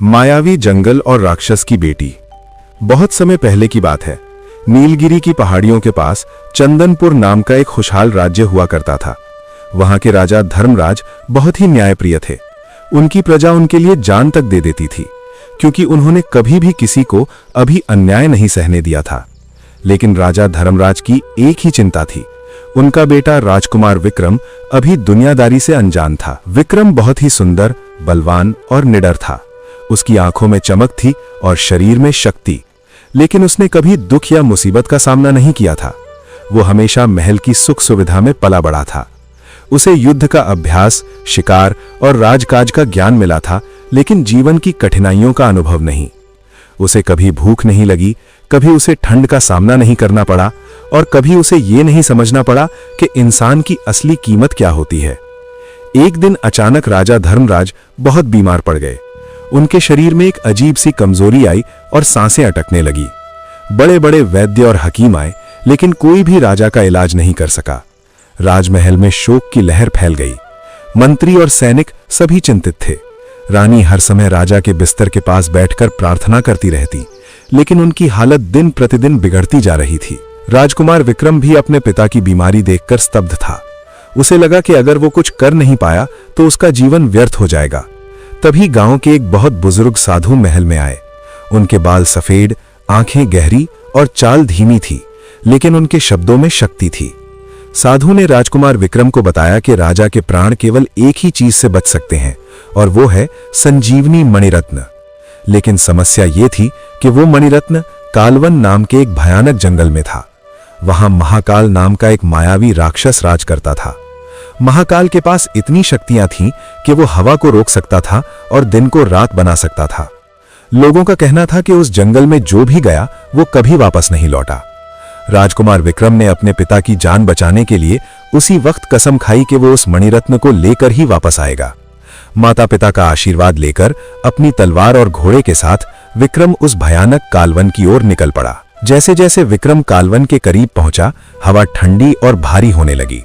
मायावी जंगल और राक्षस की बेटी। बहुत समय पहले की बात है। नीलगिरी की पहाड़ियों के पास चंदनपुर नाम का एक खुशहाल राज्य हुआ करता था। वहां के राजा धर्मराज बहुत ही न्यायप्रिय थे। उनकी प्रजा उनके लिए जान तक दे देती थी, क्योंकि उन्होंने कभी भी किसी को अभी अन्याय नहीं सहने दिया था। लेकिन राजा धर्मराज की एक ही चिंता थी, उनका बेटा राजकुमार विक्रम अभी दुनियादारी से अनजान था। विक्रम बहुत ही सुंदर, बलवान और निडर था। उसकी आंखों में चमक थी और शरीर में शक्ति, लेकिन उसने कभी दुख या मुसीबत का सामना नहीं किया था। वो हमेशा महल की सुख सुविधा में पला बड़ा था। उसे युद्ध का अभ्यास, शिकार और राजकाज का ज्ञान मिला था, लेकिन जीवन की कठिनाइयों का अनुभव नहीं। उसे कभी भूख नहीं लगी, कभी उसे ठंड का सामना नहीं करना पड़ा और कभी उसे ये नहीं समझना पड़ा कि इंसान की असली कीमत क्या होती है। एक दिन अचानक राजा धर्मराज बहुत बीमार पड़ गए। उनके शरीर में एक अजीब सी कमजोरी आई और सांसें अटकने लगी। बड़े बड़े वैद्य और हकीम आए, लेकिन कोई भी राजा का इलाज नहीं कर सका। राजमहल में शोक की लहर फैल गई। मंत्री और सैनिक सभी चिंतित थे। रानी हर समय राजा के बिस्तर के पास बैठकर प्रार्थना करती रहती, लेकिन उनकी हालत दिन प्रतिदिन बिगड़ती जा रही थी। राजकुमार विक्रम भी अपने पिता की बीमारी देखकर स्तब्ध था। उसे लगा कि अगर वो कुछ कर नहीं पाया तो उसका जीवन व्यर्थ हो जाएगा। तभी गांव के एक बहुत बुजुर्ग साधु महल में आए। उनके बाल सफेद, आंखें गहरी और चाल धीमी थी, लेकिन उनके शब्दों में शक्ति थी। साधु ने राजकुमार विक्रम को बताया कि राजा के प्राण केवल एक ही चीज से बच सकते हैं, और वो है संजीवनी मणिरत्न। लेकिन समस्या ये थी कि वो मणिरत्न कालवन नाम के एक भयानक जंगल में था। वहां महाकाल नाम का एक मायावी राक्षस राज करता था। महाकाल के पास इतनी शक्तियां थीं कि वो हवा को रोक सकता था और दिन को रात बना सकता था। लोगों का कहना था कि उस जंगल में जो भी गया वो कभी वापस नहीं लौटा। राजकुमार विक्रम ने अपने पिता की जान बचाने के लिए उसी वक्त कसम खाई कि वो उस मणिरत्न को लेकर ही वापस आएगा। माता पिता का आशीर्वाद लेकर अपनी तलवार और घोड़े के साथ विक्रम उस भयानक कालवन की ओर निकल पड़ा। जैसे जैसे विक्रम कालवन के करीब पहुंचा, हवा ठंडी और भारी होने लगी।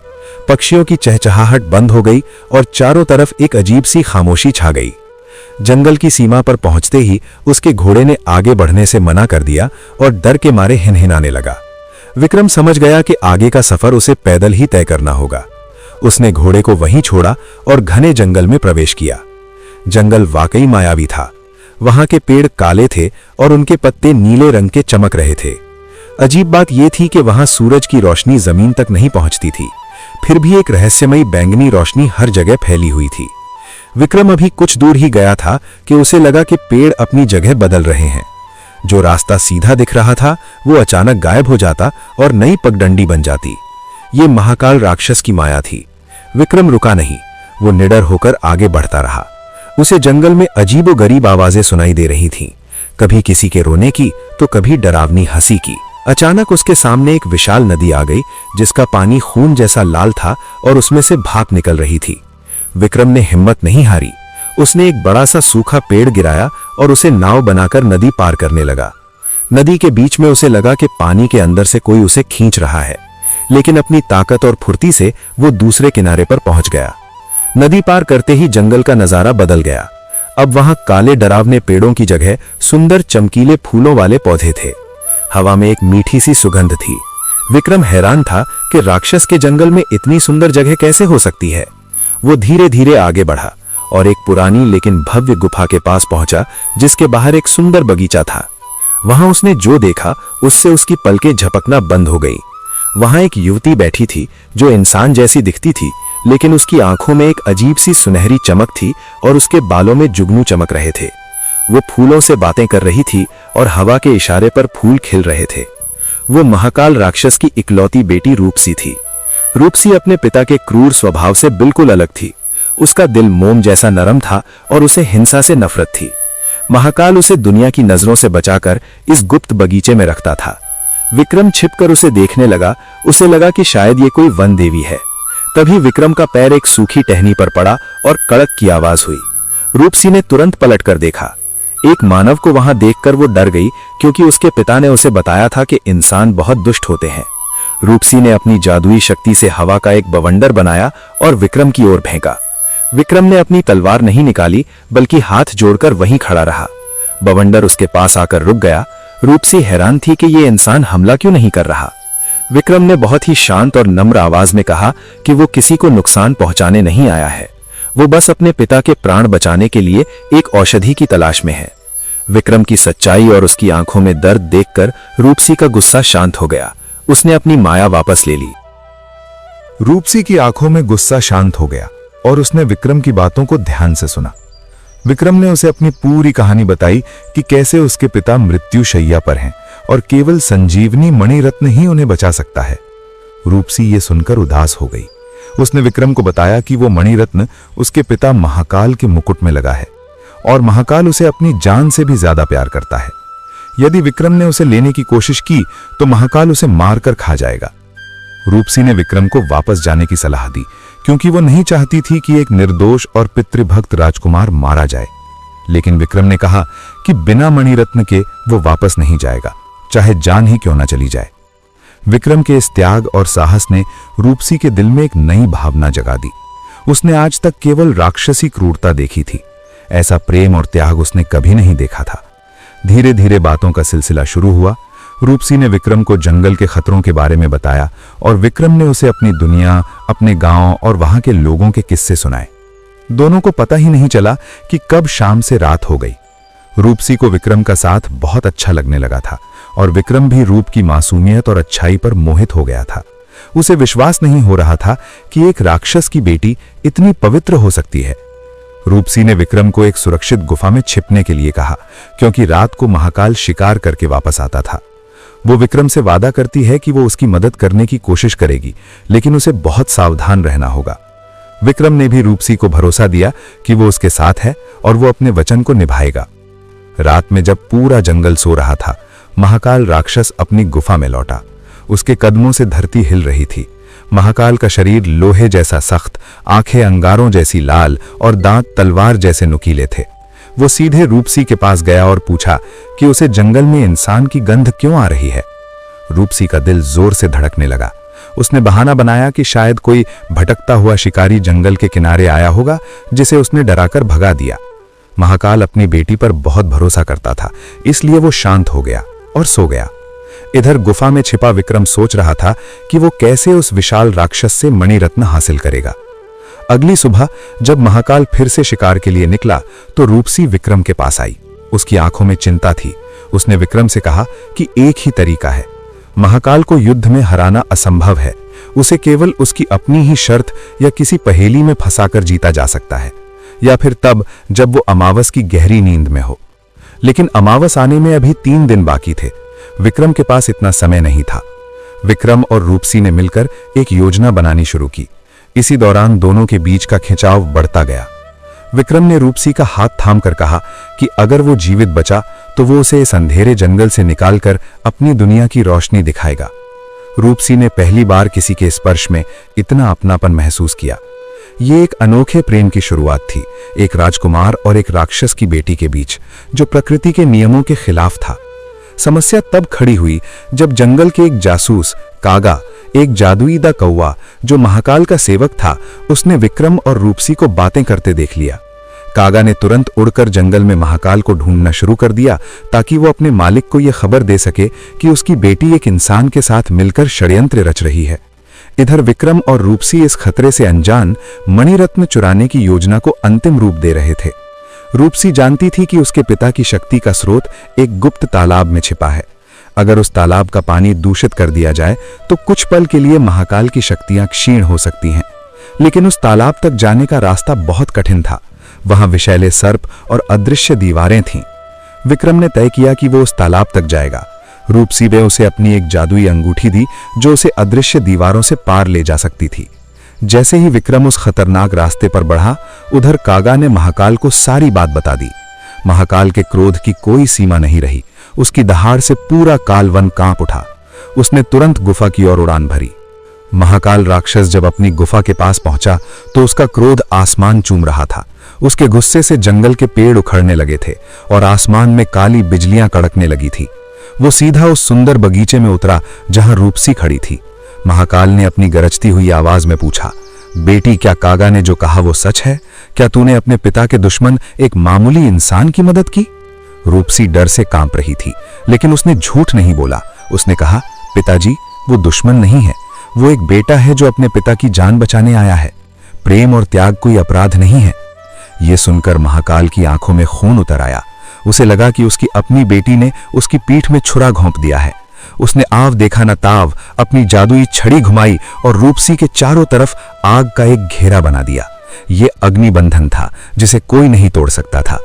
पक्षियों की चहचहाहट बंद हो गई और चारों तरफ एक अजीब सी खामोशी छा गई। जंगल की सीमा पर पहुंचते ही उसके घोड़े ने आगे बढ़ने से मना कर दिया और डर के मारे हिनहिनाने लगा। विक्रम समझ गया कि आगे का सफर उसे पैदल ही तय करना होगा। उसने घोड़े को वहीं छोड़ा और घने जंगल में प्रवेश किया। जंगल वाकई मायावी था। वहां के पेड़ काले थे और उनके पत्ते नीले रंग के चमक रहे थे। अजीब बात यह थी कि वहां सूरज की रोशनी जमीन तक नहीं पहुंचती थी, फिर भी एक रहस्यमयी बैंगनी रोशनी हर जगह फैली हुई थी। विक्रम अभी कुछ दूर ही गया था कि उसे लगा कि पेड़ अपनी जगह बदल रहे हैं। जो रास्ता सीधा दिख रहा था वो अचानक गायब हो जाता और नई पगडंडी बन जाती। ये महाकाल राक्षस की माया थी। विक्रम रुका नहीं, वो निडर होकर आगे बढ़ता रहा। उसे जंगल में अजीबोगरीब आवाजें सुनाई दे रही थीं, कभी किसी के रोने की तो कभी डरावनी हंसी की। अचानक उसके सामने एक विशाल नदी आ गई, जिसका पानी खून जैसा लाल था और उसमें से भाप निकल रही थी। विक्रम ने हिम्मत नहीं हारी। उसने एक बड़ा सा सूखा पेड़ गिराया और उसे नाव बनाकर नदी पार करने लगा। नदी के बीच में उसे लगा कि पानी के अंदर से कोई उसे खींच रहा है, लेकिन अपनी ताकत और फुर्ती से वो दूसरे किनारे पर पहुंच गया। नदी पार करते ही जंगल का नजारा बदल गया। अब वहां काले डरावने पेड़ों की जगह सुंदर चमकीले फूलों वाले पौधे थे। हवा में एक मीठी सी सुगंध थी। विक्रम हैरान था कि राक्षस के जंगल में इतनी सुंदर जगह कैसे हो सकती है। वो धीरे धीरे आगे बढ़ा और एक पुरानी लेकिन भव्य गुफा के पास पहुंचा, जिसके बाहर एक सुंदर बगीचा था। वहां उसने जो देखा उससे उसकी पलकें झपकना बंद हो गई। वहां एक युवती बैठी थी जो इंसान जैसी दिखती थी, लेकिन उसकी आंखों में एक अजीब सी सुनहरी चमक थी और उसके बालों में जुगनू चमक रहे थे। वो फूलों से बातें कर रही थी और हवा के इशारे पर फूल खिल रहे थे। वो महाकाल राक्षस की इकलौती बेटी रूपसी थी। रूपसी अपने पिता के क्रूर स्वभाव से बिल्कुल अलग थी। उसका दिल मोम जैसा नरम था और उसे हिंसा से नफरत थी। महाकाल उसे दुनिया की नजरों से बचाकर इस गुप्त बगीचे में रखता था। विक्रम छिपकर उसे देखने लगा। उसे लगा कि शायद ये कोई वन देवी है। तभी विक्रम का पैर एक सूखी टहनी पर पड़ा और कड़क की आवाज हुई। रूपसी ने तुरंत पलटकर देखा। एक मानव को वहां देखकर वो डर गई, क्योंकि उसके पिता ने उसे बताया था कि इंसान बहुत दुष्ट होते हैं। रूपसी ने अपनी जादुई शक्ति से हवा का एक बवंडर बनाया और विक्रम की ओर फेंका। विक्रम ने अपनी तलवार नहीं निकाली, बल्कि हाथ जोड़कर वहीं खड़ा रहा। बवंडर उसके पास आकर रुक गया। रूपसी हैरान थी कि ये इंसान हमला क्यों नहीं कर रहा। विक्रम ने बहुत ही शांत और नम्र आवाज में कहा कि वो किसी को नुकसान पहुंचाने नहीं आया है, वो बस अपने पिता के प्राण बचाने के लिए एक औषधि की तलाश में है। विक्रम की सच्चाई और उसकी आंखों में दर्द देखकर रूपसी का गुस्सा शांत हो गया। उसने अपनी माया वापस ले ली। रूपसी की आंखों में गुस्सा शांत हो गया और उसने विक्रम की बातों को ध्यान से सुना। विक्रम ने उसे अपनी पूरी कहानी बताई कि कैसे उसके पिता मृत्यु शैया पर हैं और केवल संजीवनी मणिरत्न ही उन्हें बचा सकता है। रूपसी ये सुनकर उदास हो गई। उसने विक्रम को बताया कि वो मणिरत्न उसके पिता महाकाल के मुकुट में लगा है और महाकाल उसे अपनी जान से भी ज्यादा प्यार करता है। यदि विक्रम ने उसे लेने की कोशिश की तो महाकाल उसे मारकर खा जाएगा। रूपसी ने विक्रम को वापस जाने की सलाह दी, क्योंकि वो नहीं चाहती थी कि एक निर्दोष और पितृभक्त राजकुमार मारा जाए। लेकिन विक्रम ने कहा कि बिना मणिरत्न के वो वापस नहीं जाएगा, चाहे जान ही क्यों ना चली जाए। विक्रम के इस त्याग और साहस ने रूपसी के दिल में एक नई भावना जगा दी। उसने आज तक केवल राक्षसी क्रूरता देखी थी, ऐसा प्रेम और त्याग उसने कभी नहीं देखा था। धीरे धीरे बातों का सिलसिला शुरू हुआ। रूपसी ने विक्रम को जंगल के खतरों के बारे में बताया और विक्रम ने उसे अपनी दुनिया, अपने गांव और वहां के लोगों के किस्से सुनाए। दोनों को पता ही नहीं चला कि कब शाम से रात हो गई। रूपसी को विक्रम का साथ बहुत अच्छा लगने लगा था और विक्रम भी रूप की मासूमियत और अच्छाई पर मोहित हो गया था। उसे विश्वास नहीं हो रहा था कि एक राक्षस की बेटी इतनी पवित्र हो सकती है। रूपसी ने विक्रम को एक सुरक्षित गुफा में छिपने के लिए कहा, क्योंकि रात को महाकाल शिकार करके वापस आता था। वो विक्रम से वादा करती है कि वो उसकी मदद करने की कोशिश करेगी, लेकिन उसे बहुत सावधान रहना होगा। विक्रम ने भी रूपसी को भरोसा दिया कि वो उसके साथ है और वो अपने वचन को निभाएगा। रात में जब पूरा जंगल सो रहा था, महाकाल राक्षस अपनी गुफा में लौटा। उसके कदमों से धरती हिल रही थी। महाकाल का शरीर लोहे जैसा सख्त, आंखें अंगारों जैसी लाल और दांत तलवार जैसे नुकीले थे। वो सीधे रूपसी के पास गया और पूछा कि उसे जंगल में इंसान की गंध क्यों आ रही है। रूपसी का दिल जोर से धड़कने लगा। उसने बहाना बनाया कि शायद कोई भटकता हुआ शिकारी जंगल के किनारे आया होगा, जिसे उसने डराकर भगा दिया। महाकाल अपनी बेटी पर बहुत भरोसा करता था, इसलिए वो शांत हो गया और सो गया। इधर गुफा में छिपा विक्रम सोच रहा था कि वो कैसे उस विशाल राक्षस से मणिरत्न हासिल करेगा। अगली सुबह जब महाकाल फिर से शिकार के लिए निकला तो रूपसी विक्रम के पास आई। उसकी आंखों में चिंता थी। उसने विक्रम से कहा कि एक ही तरीका है, महाकाल को युद्ध में हराना असंभव है। उसे केवल उसकी अपनी ही शर्त या किसी पहेली में फंसाकर जीता जा सकता है, या फिर तब जब वो अमावस की गहरी नींद में हो। लेकिन अमावस आने में अभी 3 दिन बाकी थे। विक्रम के पास इतना समय नहीं था। विक्रम और रूपसी ने मिलकर एक योजना बनानी शुरू की। इसी दौरान दोनों के बीच का खिंचाव बढ़ता गया। विक्रम ने रूपसी का हाथ थामकर कहा कि अगर वो जीवित बचा तो वो उसे इस अंधेरे जंगल से निकालकर अपनी दुनिया की रोशनी दिखाएगा। रूपसी ने पहली बार किसी के स्पर्श में इतना अपनापन महसूस किया। ये एक अनोखे प्रेम की शुरुआत थी, एक राजकुमार और एक राक्षस की बेटी के बीच, जो प्रकृति के नियमों के खिलाफ था। समस्या तब खड़ी हुई जब जंगल के एक जासूस कागा, एक जादुईदा कौवा जो महाकाल का सेवक था, उसने विक्रम और रूपसी को बातें करते देख लिया। कागा ने तुरंत उड़कर जंगल में महाकाल को ढूंढना शुरू कर दिया, ताकि वो अपने मालिक को यह खबर दे सके कि उसकी बेटी एक इंसान के साथ मिलकर षड्यंत्र रच रही है। इधर विक्रम और रूपसी इस खतरे से अनजान मणिरत्न चुराने की योजना को अंतिम रूप दे रहे थे। रूपसी जानती थी कि उसके पिता की शक्ति का स्रोत एक गुप्त तालाब में छिपा है। अगर उस तालाब का पानी दूषित कर दिया जाए तो कुछ पल के लिए महाकाल की शक्तियां क्षीण हो सकती हैं, लेकिन उस तालाब तक जाने का रास्ता बहुत कठिन था। वहां विषैले सर्प और अदृश्य दीवारें थीं। विक्रम ने तय किया कि वो उस तालाब तक जाएगा। रूपसी ने उसे अपनी एक जादुई अंगूठी दी, जो उसे अदृश्य दीवारों से पार ले जा सकती थी। जैसे ही विक्रम उस खतरनाक रास्ते पर बढ़ा, उधर कागा ने महाकाल को सारी बात बता दी। महाकाल के क्रोध की कोई सीमा नहीं रही। उसकी दहाड़ से पूरा कालवन कांप उठा। उसने तुरंत गुफा की ओर उड़ान भरी। महाकाल राक्षस जब अपनी गुफा के पास पहुंचा तो उसका क्रोध आसमान चूम रहा था। उसके गुस्से से जंगल के पेड़ उखड़ने लगे थे और आसमान में काली बिजलियां कड़कने लगी थी। वो सीधा उस सुंदर बगीचे में उतरा जहां रूपसी खड़ी थी। महाकाल ने अपनी गरजती हुई आवाज में पूछा, बेटी, क्या कागा ने जो कहा वो सच है? क्या तूने अपने पिता के दुश्मन एक मामूली इंसान की मदद की? रूपसी डर से कांप रही थी, लेकिन उसने झूठ नहीं बोला। उसने कहा, पिताजी, वो दुश्मन नहीं है, वो एक बेटा है जो अपने पिता की जान बचाने आया है। प्रेम और त्याग कोई अपराध नहीं है। यह सुनकर महाकाल की आंखों में खून उतर आया। उसे लगा कि उसकी अपनी बेटी ने उसकी पीठ में छुरा घोंप दिया है। उसने आव देखा न ताव अपनी जादुई छड़ी घुमाई और रूपसी के चारों तरफ आग का एक घेरा बना दिया। यह अग्निबंधन था जिसे कोई नहीं तोड़ सकता था।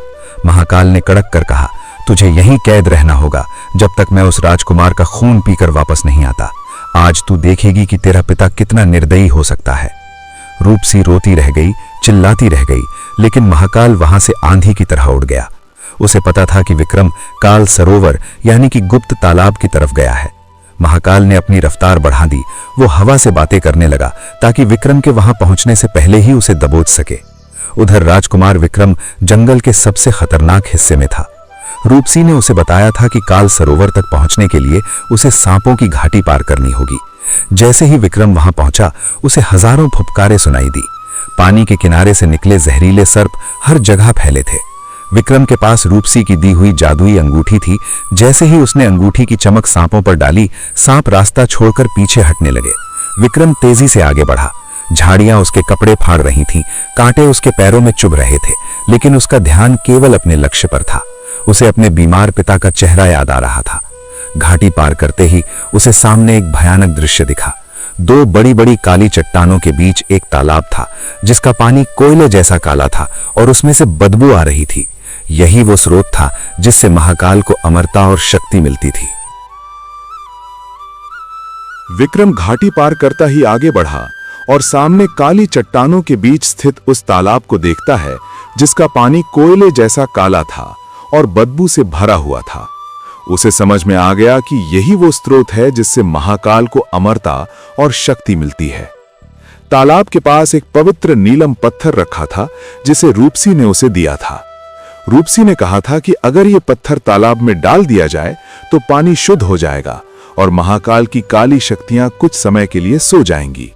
महाकाल ने कड़क कर कहा, तुझे यहीं कैद रहना होगा जब तक मैं उस राजकुमार का खून पीकर वापस नहीं आता। आज तू देखेगी कि तेरा पिता कितना निर्दयी हो सकता है। रूपसी रोती रह गई, चिल्लाती रह गई, लेकिन महाकाल वहां से आंधी की तरह उड़ गया। उसे पता था कि विक्रम काल सरोवर यानी कि गुप्त तालाब की तरफ गया है। महाकाल ने अपनी रफ्तार बढ़ा दी। वो हवा से बातें करने लगा ताकि विक्रम के वहां पहुंचने से पहले ही उसे दबोच सके। उधर राजकुमार विक्रम जंगल के सबसे खतरनाक हिस्से में था। रूपसी ने उसे बताया था कि काल सरोवर तक पहुंचने के लिए उसे सांपों की घाटी पार करनी होगी। जैसे ही विक्रम वहां पहुंचा, उसे हजारों फुफकारें सुनाई दी। पानी के किनारे से निकले जहरीले सर्प हर जगह फैले थे। विक्रम के पास रूपसी की दी हुई जादुई अंगूठी थी। जैसे ही उसने अंगूठी की चमक सांपों पर डाली, सांप रास्ता छोड़कर पीछे हटने लगे। विक्रम तेजी से आगे बढ़ा। झाड़ियां उसके कपड़े फाड़ रही थीं, कांटे उसके पैरों में चुभ रहे थे, लेकिन उसका ध्यान केवल अपने लक्ष्य पर था। उसे अपने बीमार पिता का चेहरा याद आ रहा था। घाटी पार करते ही उसे सामने एक भयानक दृश्य दिखा। दो बड़ी बड़ी काली चट्टानों के बीच एक तालाब था जिसका पानी कोयले जैसा काला था और उसमें से बदबू आ रही थी। यही वो स्रोत था जिससे महाकाल को अमरता और शक्ति मिलती थी। विक्रम घाटी पार करता ही आगे बढ़ा और सामने काली चट्टानों के बीच स्थित उस तालाब को देखता है जिसका पानी कोयले जैसा काला था और बदबू से भरा हुआ था। उसे समझ में आ गया कि यही वो स्रोत है जिससे महाकाल को अमरता और शक्ति मिलती है। तालाब के पास एक पवित्र नीलम पत्थर रखा था जिसे रूपसी ने उसे दिया था। रूपसी ने कहा था कि अगर ये पत्थर तालाब में डाल दिया जाए तो पानी शुद्ध हो जाएगा और महाकाल की काली शक्तियां कुछ समय के लिए सो जाएंगी।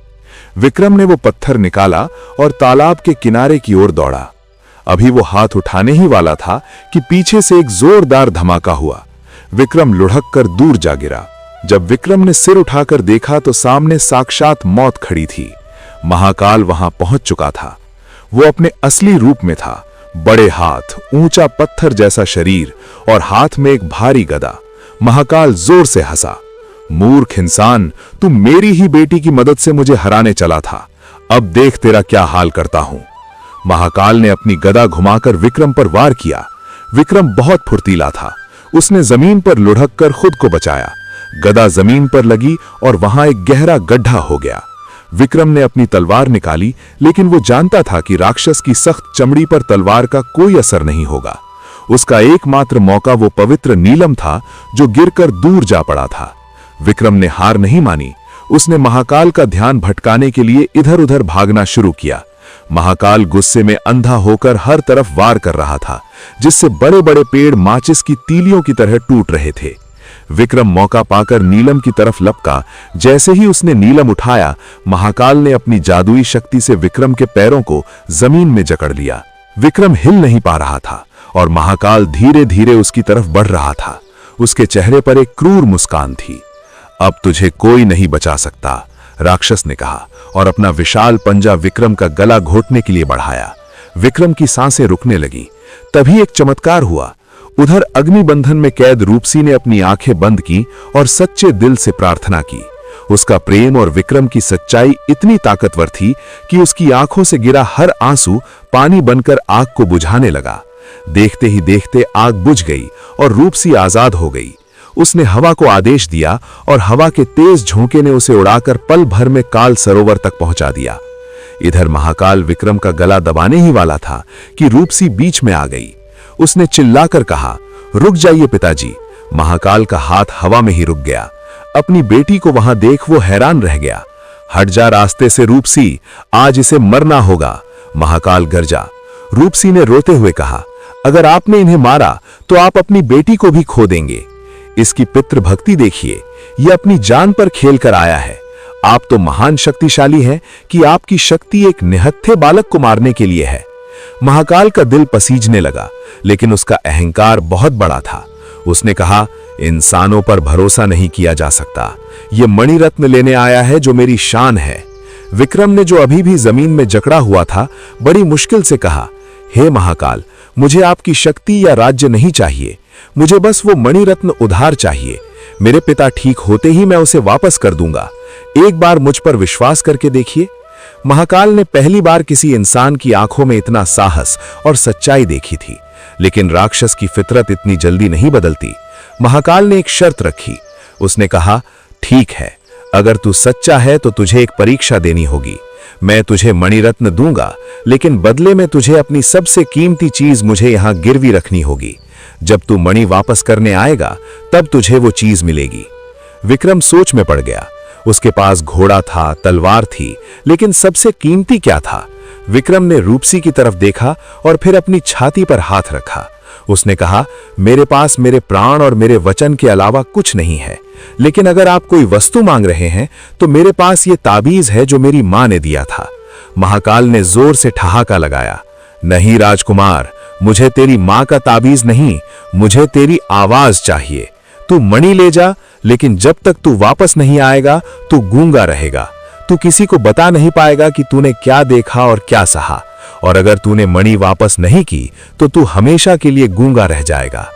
विक्रम ने वो पत्थर निकाला और तालाब के किनारे की ओर दौड़ा। अभी वो हाथ उठाने ही वाला था कि पीछे से एक जोरदार धमाका हुआ। विक्रम लुढ़क कर दूर जा गिरा। जब विक्रम ने सिर उठाकर देखा तो सामने साक्षात मौत खड़ी थी। महाकाल वहां पहुंच चुका था। वो अपने असली रूप में था। बड़े हाथ, ऊंचा पत्थर जैसा शरीर और हाथ में एक भारी गदा। महाकाल जोर से हंसा। मूर्ख इंसान, तू मेरी ही बेटी की मदद से मुझे हराने चला था। अब देख तेरा क्या हाल करता हूं। महाकाल ने अपनी गदा घुमाकर विक्रम पर वार किया। विक्रम बहुत फुर्तीला था। उसने जमीन पर लुढ़क कर खुद को बचाया। गदा जमीन पर लगी और वहां एक गहरा गड्ढा हो गया। विक्रम ने अपनी तलवार निकाली, लेकिन वो जानता था कि राक्षस की सख्त चमड़ी पर तलवार का कोई असर नहीं होगा। उसका एकमात्र मौका वो पवित्र नीलम था जो गिरकर दूर जा पड़ा था। विक्रम ने हार नहीं मानी। उसने महाकाल का ध्यान भटकाने के लिए इधर उधर भागना शुरू किया। महाकाल गुस्से में अंधा होकर हर तरफ वार कर रहा था, जिससे बड़े बड़े पेड़ माचिस की तीलियों की तरह टूट रहे थे। विक्रम मौका पाकर नीलम की तरफ लपका। जैसे ही उसने नीलम उठाया, महाकाल ने अपनी जादुई शक्ति से विक्रम के पैरों को जमीन में जकड़ लिया। विक्रम हिल नहीं पा रहा था और महाकाल धीरे धीरे उसकी तरफ बढ़ रहा था। उसके चेहरे पर एक क्रूर मुस्कान थी। अब तुझे कोई नहीं बचा सकता, राक्षस ने कहा और अपना विशाल पंजा विक्रम का गला घोटने के लिए बढ़ाया। विक्रम की सांसें रुकने लगी। तभी एक चमत्कार हुआ। उधर अग्निबंधन में कैद रूपसी ने अपनी आंखें बंद की और सच्चे दिल से प्रार्थना की। उसका प्रेम और विक्रम की सच्चाई इतनी ताकतवर थी कि उसकी आंखों से गिरा हर आंसू पानी बनकर आग को बुझाने लगा। देखते ही देखते आग बुझ गई और रूपसी आजाद हो गई। उसने हवा को आदेश दिया और हवा के तेज झोंके ने उसे उड़ाकर पल भर में काल सरोवर तक पहुंचा दिया। इधर महाकाल विक्रम का गला दबाने ही वाला था कि रूपसी बीच में आ गई। उसने चिल्लाकर कहा, रुक जाइए पिताजी। महाकाल का हाथ हवा में ही रुक गया। अपनी बेटी को वहां देख वो हैरान रह गया। हट जा रास्ते से रूपसी, आज इसे मरना होगा, महाकाल गरजा। रूपसी ने रोते हुए कहा, अगर आपने इन्हें मारा तो आप अपनी बेटी को भी खो देंगे। इसकी पितृभक्ति देखिए, यह अपनी जान पर खेल कर आया है। आप तो महान शक्तिशाली हैं कि आपकी शक्ति एक निहत्थे बालक को मारने के लिए है। महाकाल का दिल पसीजने लगा, लेकिन उसका अहंकार बहुत बड़ा था। उसने कहा, इंसानों पर भरोसा नहीं किया जा सकता। यह मणिरत्न लेने आया है जो मेरी शान है। विक्रम ने, जो अभी भी जमीन में जकड़ा हुआ था, बड़ी मुश्किल से कहा, हे महाकाल, मुझे आपकी शक्ति या राज्य नहीं चाहिए। मुझे बस वो मणिरत्न उधार चाहिए। मेरे पिता ठीक होते ही मैं उसे वापस कर दूंगा। एक बार मुझ पर विश्वास करके देखिए। महाकाल ने पहली बार किसी इंसान की आंखों में इतना साहस और सच्चाई देखी थी, लेकिन राक्षस की फितरत इतनी जल्दी नहीं बदलती। महाकाल ने एक शर्त रखी। उसने कहा, ठीक है, अगर तू सच्चा है तो तुझे एक परीक्षा देनी होगी। मैं तुझे मणिरत्न दूंगा, लेकिन बदले में तुझे अपनी सबसे कीमती चीज मुझे यहां गिरवी रखनी होगी। जब तू मणि वापस करने आएगा तब तुझे वो चीज मिलेगी। विक्रम सोच में पड़ गया। उसके पास घोड़ा था, तलवार थी, लेकिन सबसे कीमती क्या था? विक्रम ने रूपसी की तरफ देखा और फिर अपनी छाती पर हाथ रखा। उसने कहा, मेरे पास मेरे प्राण और मेरे वचन के अलावा कुछ नहीं है, लेकिन अगर आप कोई वस्तु मांग रहे हैं तो मेरे पास ये ताबीज है जो मेरी मां ने दिया था। महाकाल ने जोर से ठहाका लगाया, नहीं राजकुमार, मुझे तेरी मां का ताबीज नहीं, मुझे तेरी आवाज चाहिए। तू मणि ले जा, लेकिन जब तक तू वापस नहीं आएगा तू गूंगा रहेगा। तू किसी को बता नहीं पाएगा कि तूने क्या देखा और क्या सहा, और अगर तूने मणि वापस नहीं की तो तू हमेशा के लिए गूंगा रह जाएगा।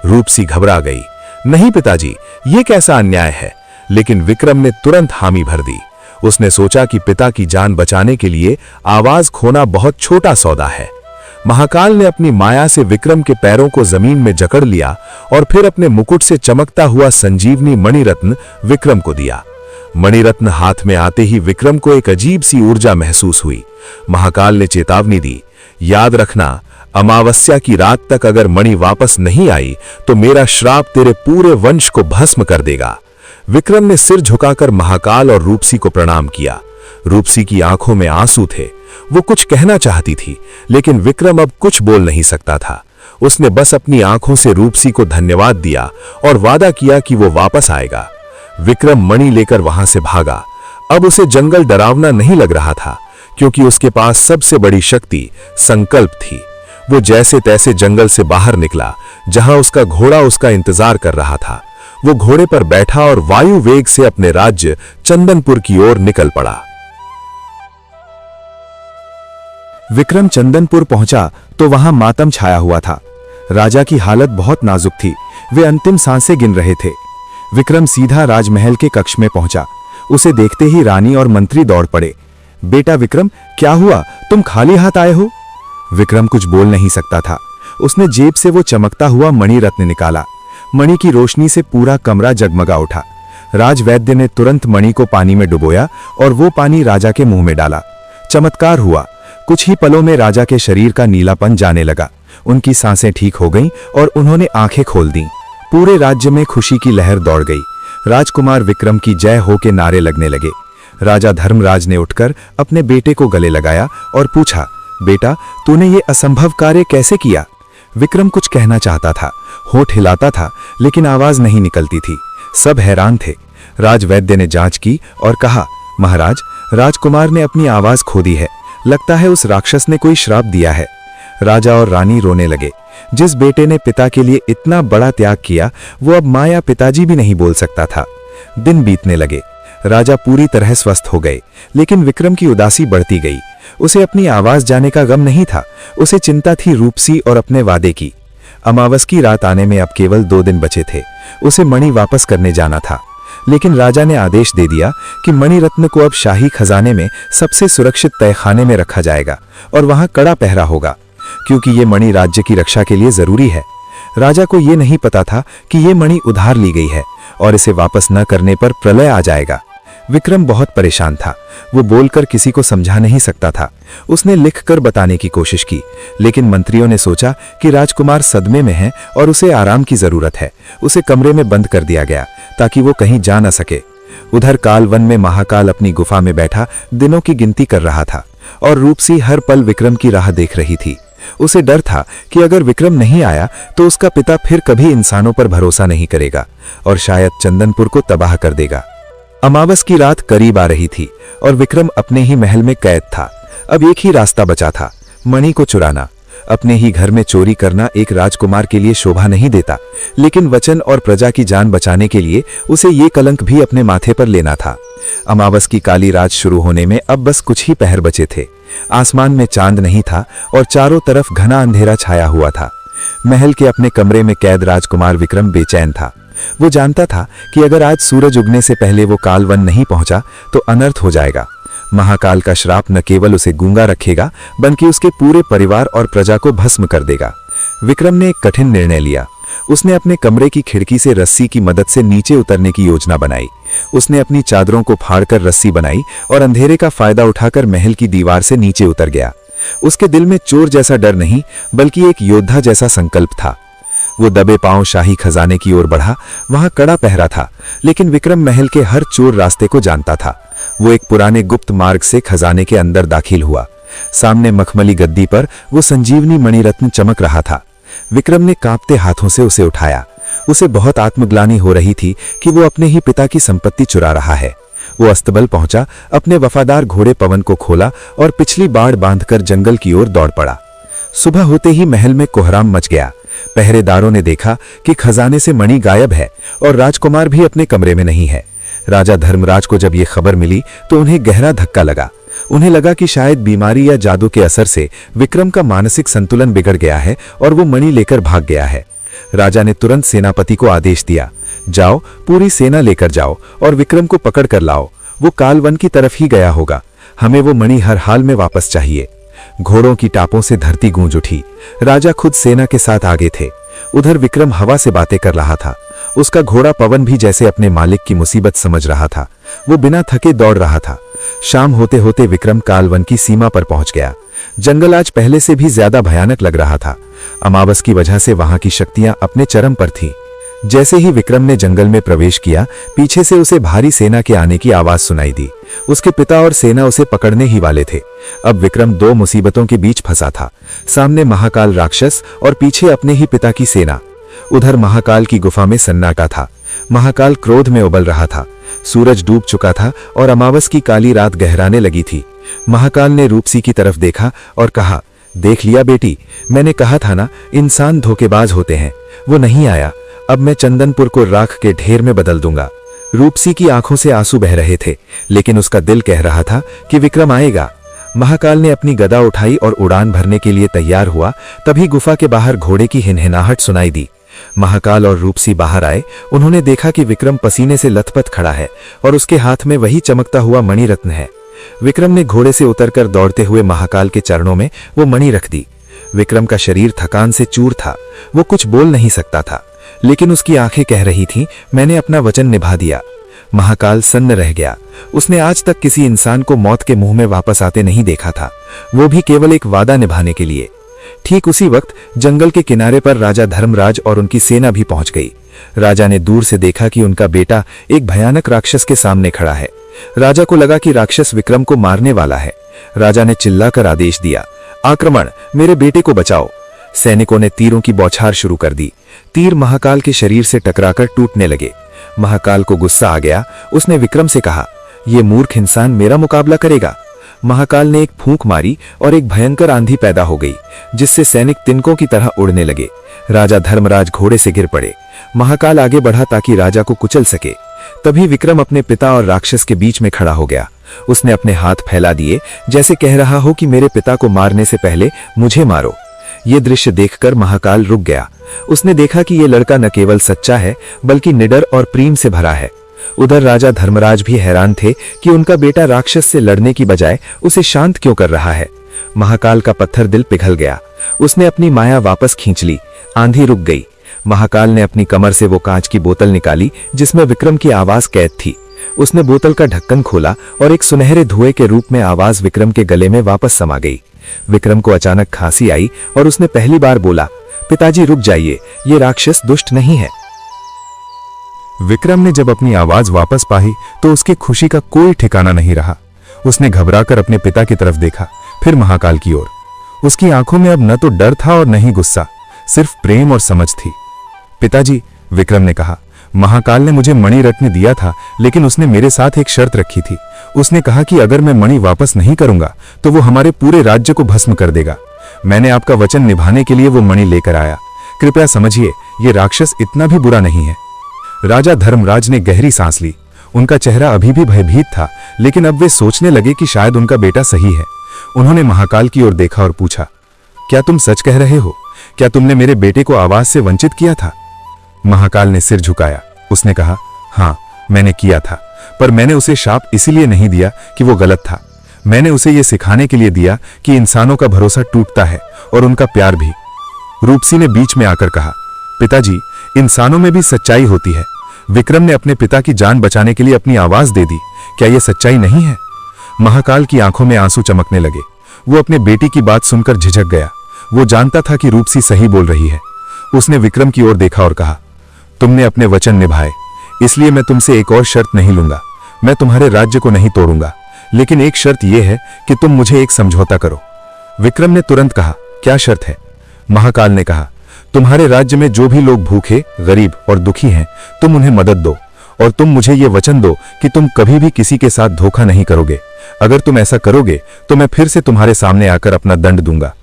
रूपसी घबरा गई। नहीं पिताजी, ये कैसा अन्याय है? लेकिन विक्रम ने तुरंत हामी भर दी। उसने सोचा कि पिता की जान बचाने के लिए आवाज खोना बहुत छोटा सौदा है। महाकाल ने अपनी माया से विक्रम के पैरों को जमीन में जकड़ लिया और फिर अपने मुकुट से चमकता हुआ संजीवनी मणिरत्न विक्रम को दिया। मणिरत्न हाथ में आते ही विक्रम को एक अजीब सी ऊर्जा महसूस हुई। महाकाल ने चेतावनी दी, याद रखना, अमावस्या की रात तक अगर मणि वापस नहीं आई तो मेरा श्राप तेरे पूरे वंश को भस्म कर देगा। विक्रम ने सिर झुकाकर महाकाल और रूपसी को प्रणाम किया। रूपसी की आंखों में आंसू थे। वो कुछ कहना चाहती थी, लेकिन विक्रम अब कुछ बोल नहीं सकता था। उसने बस अपनी आंखों से रूपसी को धन्यवाद दिया और वादा किया कि वो वापस आएगा। विक्रम मणि लेकर वहां से भागा। अब उसे जंगल डरावना नहीं लग रहा था, क्योंकि उसके पास सबसे बड़ी शक्ति संकल्प थी। वो जैसे तैसे जंगल से बाहर निकला, जहां उसका घोड़ा उसका इंतजार कर रहा था। वो घोड़े पर बैठा और वायु वेग से अपने राज्य चंदनपुर की ओर निकल पड़ा। विक्रम चंदनपुर पहुंचा तो वहां मातम छाया हुआ था। राजा की हालत बहुत नाजुक थी। वे अंतिम सांसें गिन रहे थे। विक्रम सीधा राजमहल के कक्ष में पहुंचा। उसे देखते ही रानी और मंत्री दौड़ पड़े। बेटा विक्रम, क्या हुआ? तुम खाली हाथ आए हो? विक्रम कुछ बोल नहीं सकता था। उसने जेब से वो चमकता हुआ मणिरत्न निकाला। मणि की रोशनी से पूरा कमरा जगमगा उठा। राजवैद्य ने तुरंत मणि को पानी में डुबोया और वो पानी राजा के मुंह में डाला। चमत्कार हुआ। कुछ ही पलों में राजा के शरीर का नीलापन जाने लगा। उनकी सांसें ठीक हो गईं और उन्होंने आंखें खोल दी। पूरे राज्य में खुशी की लहर दौड़ गई। राजकुमार विक्रम की जय हो के नारे लगने लगे। राजा धर्मराज ने उठकर अपने बेटे को गले लगाया और पूछा, बेटा, तूने ये असंभव कार्य कैसे किया? विक्रम कुछ कहना चाहता था, होठ हिलाता था, लेकिन आवाज नहीं निकलती थी। सब हैरान थे। राजवैद्य ने जांच की और कहा, महाराज, राजकुमार ने अपनी आवाज खो दी है। लगता है उस राक्षस ने कोई श्राप दिया है। राजा और रानी रोने लगे। जिस बेटे ने पिता के लिए इतना बड़ा त्याग किया, वो अब मां या पिताजी भी नहीं बोल सकता था। दिन बीतने लगे। राजा पूरी तरह स्वस्थ हो गए, लेकिन विक्रम की उदासी बढ़ती गई। उसे अपनी आवाज जाने का गम नहीं था। उसे चिंता थी रूपसी और अपने वादे की। अमावस की रात आने में अब केवल 2 दिन बचे थे। उसे मणि वापस करने जाना था, लेकिन राजा ने आदेश दे दिया कि मणिरत्न को अब शाही खजाने में सबसे सुरक्षित तहखाने में रखा जाएगा और वहां कड़ा पहरा होगा, क्योंकि ये मणि राज्य की रक्षा के लिए जरूरी है। राजा को यह नहीं पता था कि ये मणि उधार ली गई है और इसे वापस न करने पर प्रलय आ जाएगा। विक्रम बहुत परेशान था। वो बोलकर किसी को समझा नहीं सकता था। उसने लिखकर बताने की कोशिश की, लेकिन मंत्रियों ने सोचा कि राजकुमार सदमे में है और उसे आराम की जरूरत है। उसे कमरे में बंद कर दिया गया ताकि वो कहीं जा न सके। उधर कालवन में महाकाल अपनी गुफा में बैठा दिनों की गिनती कर रहा था और रूपसी हर पल विक्रम की राह देख रही थी। उसे डर था कि अगर विक्रम नहीं आया तो उसका पिता फिर कभी इंसानों पर भरोसा नहीं करेगा और शायद चंदनपुर को तबाह कर देगा। अमावस की रात करीब आ रही थी और विक्रम अपने ही महल में कैद था। अब एक ही रास्ता बचा था, मणि को चुराना। अपने ही घर में चोरी करना एक राजकुमार के लिए शोभा नहीं देता, लेकिन वचन और प्रजा की जान बचाने के लिए उसे ये कलंक भी अपने माथे पर लेना था। अमावस की काली रात शुरू होने में अब बस कुछ ही पहर बचे थे। आसमान में चांद नहीं था और चारों तरफ घना अंधेरा छाया हुआ था। महल के अपने कमरे में कैद राजकुमार विक्रम बेचैन था। वो जानता था कि अगर आज सूरज उगने से पहले वो कालवन नहीं पहुंचा तो अनर्थ हो जाएगा। महाकाल का श्राप न केवल उसे गूंगा रखेगा बल्कि उसके पूरे परिवार और प्रजा को भस्म कर देगा। विक्रम ने एक कठिन निर्णय लिया। उसने अपने कमरे की खिड़की से रस्सी की मदद से नीचे उतरने की योजना बनाई। उसने अपनी चादरों को फाड़कर रस्सी बनाई और अंधेरे का फायदा उठाकर महल की दीवार से नीचे उतर गया। उसके दिल में चोर जैसा डर नहीं बल्कि एक योद्धा जैसा संकल्प था। वो दबे पांव शाही खजाने की ओर बढ़ा। वहां कड़ा पहरा था, लेकिन विक्रम महल के हर चोर रास्ते को जानता था। वो एक पुराने गुप्त मार्ग से खजाने के अंदर दाखिल हुआ। सामने मखमली गद्दी पर वो संजीवनी मणिरत्न चमक रहा था। विक्रम ने कांपते हाथों से उसे उठाया। उसे बहुत आत्मग्लानि हो रही थी कि वो अपने ही पिता की संपत्ति चुरा रहा है। वो अस्तबल पहुंचा, अपने वफादार घोड़े पवन को खोला और पिछली बाड़ बांधकर जंगल की ओर दौड़ पड़ा। सुबह होते ही महल में कोहराम मच गया। पहरेदारों ने देखा कि खजाने से मणि गायब है और राजकुमार भी अपने कमरे में नहीं है। राजा धर्मराज को जब ये खबर मिली तो उन्हें गहरा धक्का लगा। उन्हें लगा कि शायद बीमारी या जादू के असर से विक्रम का मानसिक संतुलन बिगड़ गया है और वो मणि लेकर भाग गया है। राजा ने तुरंत सेनापति को आदेश दिया, जाओ पूरी सेना लेकर जाओ और विक्रम को पकड़ कर लाओ। वो कालवन की तरफ ही गया होगा। हमें वो मणि हर हाल में वापस चाहिए। घोड़ों की टापों से धरती गूंज उठी। राजा खुद सेना के साथ आगे थे। उधर विक्रम हवा से बातें कर रहा था। उसका घोड़ा पवन भी जैसे अपने मालिक की मुसीबत समझ रहा था। वो बिना थके दौड़ रहा था। शाम होते होते विक्रम कालवन की सीमा पर पहुंच गया। जंगल आज पहले से भी ज्यादा भयानक लग रहा था। अमावस की वजह से वहां की शक्तियां अपने चरम पर थीं। जैसे ही विक्रम ने जंगल में प्रवेश किया, पीछे से उसे भारी सेना के आने की आवाज सुनाई दी। उसके पिता और सेना उसे पकड़ने ही वाले थे। अब विक्रम दो मुसीबतों के बीच फंसा था। सामने महाकाल राक्षस और पीछे अपने ही पिता की सेना। उधर महाकाल की गुफा में सन्नाटा था। महाकाल क्रोध में उबल रहा था। सूरज डूब चुका था और अमावस की काली रात गहराने लगी थी। महाकाल ने रूपसी की तरफ देखा और कहा, देख लिया बेटी, मैंने कहा था ना, इंसान धोखेबाज होते हैं। वो नहीं आया। अब मैं चंदनपुर को राख के ढेर में बदल दूंगा। रूपसी की आंखों से आंसू बह रहे थे, लेकिन उसका दिल कह रहा था कि विक्रम आएगा। महाकाल ने अपनी गदा उठाई और उड़ान भरने के लिए तैयार हुआ। तभी गुफा के बाहर घोड़े की हिनहिनाहट सुनाई दी। महाकाल और रूपसी बाहर आए। उन्होंने देखा कि विक्रम पसीने से लथपथ खड़ा है और उसके हाथ में वही चमकता हुआ मणिरत्न है। विक्रम ने घोड़े से उतरकर दौड़ते हुए महाकाल के चरणों में वो मणि रख दी। विक्रम का शरीर थकान से चूर था। वो कुछ बोल नहीं सकता था, लेकिन उसकी आंखें कह रही थीं, मैंने अपना वचन निभा दिया। महाकाल सन्न रह गया। उसने आज तक किसी इंसान को मौत के मुंह में वापस आते नहीं देखा था, वो भी केवल एक वादा निभाने के लिए। ठीक उसी वक्त जंगल के किनारे पर राजा धर्मराज और उनकी सेना भी पहुंच गई। राजा ने दूर से देखा कि उनका बेटा एक भयानक राक्षस के सामने खड़ा है। राजा को लगा कि राक्षस विक्रम को मारने वाला है। राजा ने चिल्लाकर आदेश दिया, आक्रमण, मेरे बेटे को बचाओ। सैनिकों ने तीरों की बौछार शुरू कर दी। तीर महाकाल के शरीर से टकराकर टूटने लगे। महाकाल को गुस्सा आ गया। उसने विक्रम से कहा, यह मूर्ख इंसान मेरा मुकाबला करेगा। महाकाल ने एक फूंक मारी और एक भयंकर आंधी पैदा हो गई, जिससे सैनिक तिनकों की तरह उड़ने लगे। राजा धर्मराज घोड़े से गिर पड़े। महाकाल आगे बढ़ा ताकि राजा को कुचल सके। तभी विक्रम अपने पिता और राक्षस के बीच में खड़ा हो गया। उसने अपने हाथ फैला दिए, जैसे कह रहा हो कि मेरे पिता को मारने से पहले मुझे मारो। ये दृश्य देखकर महाकाल रुक गया। उसने देखा कि ये लड़का न केवल सच्चा है बल्कि निडर और प्रेम से भरा है। उधर राजा धर्मराज भी हैरान थे कि उनका बेटा राक्षस से लड़ने की बजाय उसे शांत क्यों कर रहा है। महाकाल का पत्थर दिल पिघल गया। उसने अपनी माया वापस खींच ली। आंधी रुक गई। महाकाल ने अपनी कमर से वो कांच की बोतल निकाली जिसमें विक्रम की आवाज कैद थी। उसने बोतल का ढक्कन खोला और एक सुनहरे धुएं के रूप में आवाज विक्रम के गले में वापस समा गई। विक्रम को अचानक खांसी आई और उसने पहली बार बोला, पिताजी रुक जाइए, ये राक्षस दुष्ट नहीं है। विक्रम ने जब अपनी आवाज वापस पाई तो उसकी खुशी का कोई ठिकाना नहीं रहा। उसने घबराकर अपने पिता की तरफ देखा, फिर महाकाल की ओर। उसकी आंखों में अब न तो डर था और न ही गुस्सा, सिर्फ प्रेम और समझ थी। पिताजी, विक्रम ने कहा, महाकाल ने मुझे मणि रत्न दिया था, लेकिन उसने मेरे साथ एक शर्त रखी थी। उसने कहा कि अगर मैं मणि वापस नहीं करूंगा तो वो हमारे पूरे राज्य को भस्म कर देगा। मैंने आपका वचन निभाने के लिए वो मणि लेकर आया। कृपया समझिए, ये राक्षस इतना भी बुरा नहीं है। राजा धर्मराज ने गहरी सांस ली। उनका चेहरा अभी भी भयभीत था, लेकिन अब वे सोचने लगे कि शायद उनका बेटा सही है। उन्होंने महाकाल की ओर देखा और पूछा, क्या तुम सच कह रहे हो? क्या तुमने मेरे बेटे को आवाज से वंचित किया था? महाकाल ने सिर झुकाया। उसने कहा, हाँ, मैंने किया था, पर मैंने उसे शाप इसीलिए नहीं दिया कि वो गलत था। मैंने उसे ये सिखाने के लिए दिया कि इंसानों का भरोसा टूटता है और उनका प्यार भी। रूपसी ने बीच में आकर कहा, पिताजी, इंसानों में भी सच्चाई होती है। विक्रम ने अपने पिता की जान बचाने के लिए अपनी आवाज दे दी। क्या यह सच्चाई नहीं है? महाकाल की आंखों में आंसू चमकने लगे। वो अपने बेटी की बात सुनकर झिझक गया। वो जानता था कि रूपसी सही बोल रही है। उसने विक्रम की ओर देखा और कहा, तुमने अपने वचन निभाए, इसलिए मैं तुमसे एक और शर्त नहीं लूंगा। मैं तुम्हारे राज्य को नहीं तोड़ूंगा, लेकिन एक शर्त यह है कि तुम मुझे एक समझौता करो। विक्रम ने तुरंत कहा, क्या शर्त है? महाकाल ने कहा, तुम्हारे राज्य में जो भी लोग भूखे, गरीब और दुखी हैं, तुम उन्हें मदद दो, और तुम मुझे यह वचन दो कि तुम कभी भी किसी के साथ धोखा नहीं करोगे। अगर तुम ऐसा करोगे तो मैं फिर से तुम्हारे सामने आकर अपना दंड दूंगा।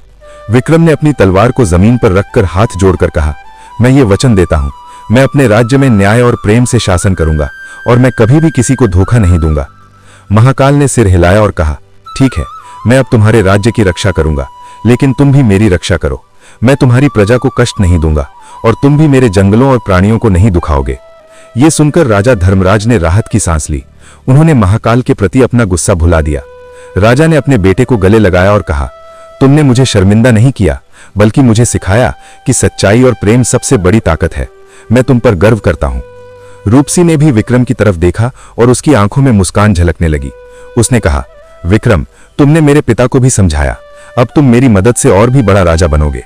विक्रम ने अपनी तलवार को जमीन पर रखकर हाथ जोड़कर कहा, मैं ये वचन देता हूं, मैं अपने राज्य में न्याय और प्रेम से शासन करूंगा, और मैं कभी भी किसी को धोखा नहीं दूंगा। महाकाल ने सिर हिलाया और कहा, ठीक है, मैं अब तुम्हारे राज्य की रक्षा करूंगा, लेकिन तुम भी मेरी रक्षा करो। मैं तुम्हारी प्रजा को कष्ट नहीं दूंगा, और तुम भी मेरे जंगलों और प्राणियों को नहीं दुखाओगे। ये सुनकर राजा धर्मराज ने राहत की सांस ली। उन्होंने महाकाल के प्रति अपना गुस्सा भुला दिया। राजा ने अपने बेटे को गले लगाया और कहा, तुमने मुझे शर्मिंदा नहीं किया, बल्कि मुझे सिखाया कि सच्चाई और प्रेम सबसे बड़ी ताकत है। मैं तुम पर गर्व करता हूं। रूपसी ने भी विक्रम की तरफ देखा और उसकी आंखों में मुस्कान झलकने लगी। उसने कहा, विक्रम, तुमने मेरे पिता को भी समझाया, अब तुम मेरी मदद से और भी बड़ा राजा बनोगे।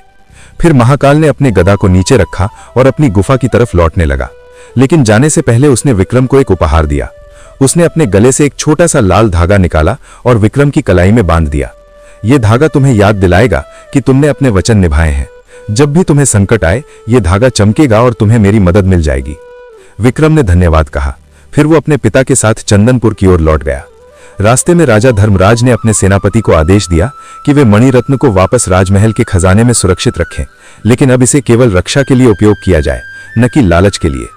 फिर महाकाल ने अपने गदा को नीचे रखा और अपनी गुफा की तरफ लौटने लगा, लेकिन जाने से पहले उसने विक्रम को एक उपहार दिया। उसने अपने गले से एक छोटा सा लाल धागा निकाला और विक्रम की कलाई में बांध दिया। यह धागा तुम्हें याद दिलाएगा कि तुमने अपने वचन निभाए हैं। जब भी तुम्हें संकट आए, यह धागा चमकेगा और तुम्हें मेरी मदद मिल जाएगी। विक्रम ने धन्यवाद कहा। फिर वो अपने पिता के साथ चंदनपुर की ओर लौट गया। रास्ते में राजा धर्मराज ने अपने सेनापति को आदेश दिया कि वे मणिरत्न को वापस राजमहल के खजाने में सुरक्षित रखें, लेकिन अब इसे केवल रक्षा के लिए उपयोग किया जाए, न कि लालच के लिए।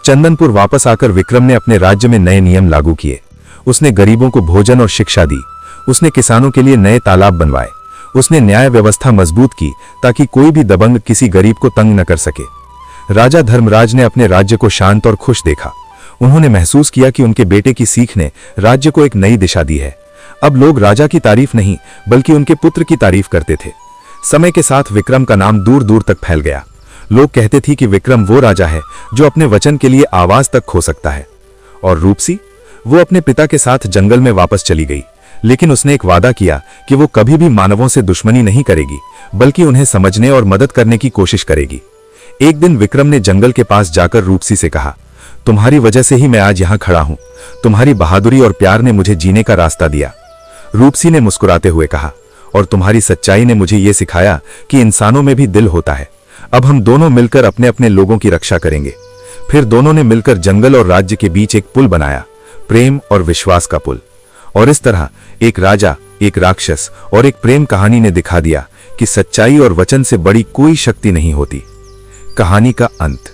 चंदनपुर वापस आकर विक्रम ने अपने राज्य में नए नियम लागू किए। उसने गरीबों को भोजन और शिक्षा दी। उसने किसानों के लिए नए तालाब बनवाए। उसने न्याय व्यवस्था मजबूत की ताकि कोई भी दबंग किसी गरीब को तंग न कर सके। राजा धर्मराज ने अपने राज्य को शांत और खुश देखा। उन्होंने महसूस किया कि उनके बेटे की सीख ने राज्य को एक नई दिशा दी है। अब लोग राजा की तारीफ नहीं, बल्कि उनके पुत्र की तारीफ करते थे। समय के साथ विक्रम का नाम दूर दूर तक फैल गया। लोग कहते थे कि विक्रम वो राजा है जो अपने वचन के लिए आवाज तक खो सकता है। और रूपसी, वो अपने पिता के साथ जंगल में वापस चली गई, लेकिन उसने एक वादा किया कि वो कभी भी मानवों से दुश्मनी नहीं करेगी, बल्कि उन्हें समझने और मदद करने की कोशिश करेगी। एक दिन विक्रम ने जंगल के पास जाकर रूपसी से कहा, तुम्हारी वजह से ही मैं आज यहां खड़ा हूं। तुम्हारी बहादुरी और प्यार ने मुझे जीने का रास्ता दिया। रूपसी ने मुस्कुराते हुए कहा, और तुम्हारी सच्चाई ने मुझे यह सिखाया कि इंसानों में भी दिल होता है। अब हम दोनों मिलकर अपने अपने लोगों की रक्षा करेंगे। फिर दोनों ने मिलकर जंगल और राज्य के बीच एक पुल बनाया, प्रेम और विश्वास का पुल। और इस तरह एक राजा, एक राक्षस और एक प्रेम कहानी ने दिखा दिया कि सच्चाई और वचन से बड़ी कोई शक्ति नहीं होती। कहानी का अंत।